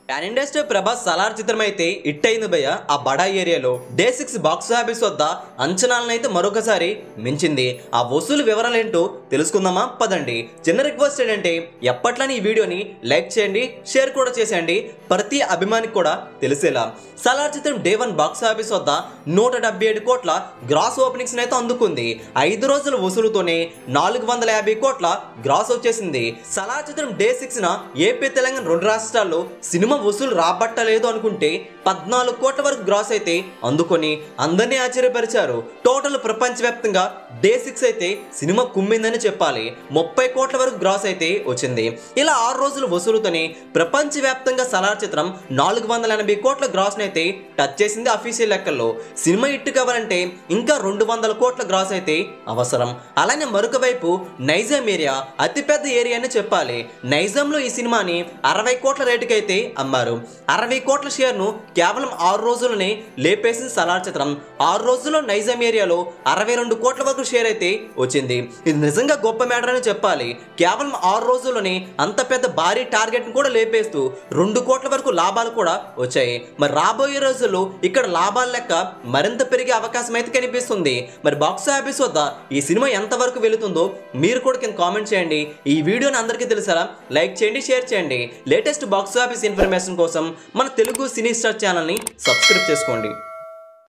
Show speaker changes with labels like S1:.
S1: Pan India star Prabhas Salaar చిత్రం అయితే hit అయింది భయ్య. ఆ బడా ఏరియాలో డే 6 బాక్స్ ఆఫీస్ వద్ద అంచనాలను అయితే మరొకసారి మించింది. ఆ వసూలు వివరాలు ఏంటో తెలుసుకుందామా పదండి. చిన్న రిక్వెస్ట్ ఏంటంటే ఎప్పట్లని ఈ వీడియోని లైక్ చేయండి, షేర్ కూడా చేసేయండి, ప్రతి అభిమానికి కూడా తెలిసేలా. సలార్ చిత్రం డే 1 బాక్స్ ఆఫీస్ వద్ద 177 కోట్ల గ్రాస్ ఓపెనింగ్స్ అయితే అందుకుంది. 5 రోజుల వసూలుతోనే 450 కోట్ల గ్రాస్ వచ్చేసింది. సలార్ చిత్రం డే 6న ఏపీ తెలంగాణ 2 రాష్ట్రాల్లో సినిమా వసూలు రాబట్టలేదు అనుకుంటే 14 కోట్ల వరకు గ్రాస్ అయితే అందుకొని అందరినీ ఆశ్చర్యపరిచారు. టోటల్ ప్రపంచవ్యాప్తంగా డే 6 అయితే సినిమా కుమ్మిందని చెప్పాలి. 30 కోట్ల వరకు గ్రాస్ అయితే వచ్చింది. ఇలా 6 రోజుల వసూలుతోనే ప్రపంచవ్యాప్తంగా సలార్ చిత్రం 480 కోట్ల గ్రాస్ అయితే టచ్ చేసింది. అఫీషియల్ లెక్కల్లో సినిమా హిట్ కావాలంటే ఇంకా 200 కోట్ల గ్రాస్ అయితే అవసరం. అలానే మరొక వైపు నైజాం ఏరియా అతిపెద్ద ఏరియా అని చెప్పాలి. నైజాంలో ఈ సినిమాని 60 కోట్ల రేటుకి అయితే అమ్మారు. 60 కోట్ల షేర్ను కేవలం 6 రోజుల్లోనే లేపేసింది సలార్ చిత్రం. 6 రోజుల్లో నైజాం ఏరియాలో 62 కోట్ల వరకు షేర్ అయితే వచ్చింది. ఇది నిజంగా గొప్ప మ్యాటర్ అని చెప్పాలి. కేవలం 6 రోజుల్లోనే అంత పెద్ద భారీ టార్గెట్ను కూడా లేపేస్తూ 2 కోట్ల వరకు లాభాలు కూడా వచ్చాయి. మరి రాబోయే రోజుల్లో ఇక్కడ లాభాల లెక్క మరింత పెరిగే అవకాశం అయితే కనిపిస్తుంది. మరి బాక్స్ ఆఫీస్ వద్ద ఈ సినిమా ఎంతవరకు వెళుతుందో మీరు కూడా కింద కామెంట్ చేయండి. ఈ వీడియోని అందరికీ తెలిసేలా లైక్ చేయండి, షేర్ చేయండి. లేటెస్ట్ బాక్స్ ఆఫీస్ ఇన్ఫర్మేషన్ కోసం మన తెలుగు సినీ స్టార్ ఛానల్ని సబ్స్క్రైబ్ చేసుకోండి.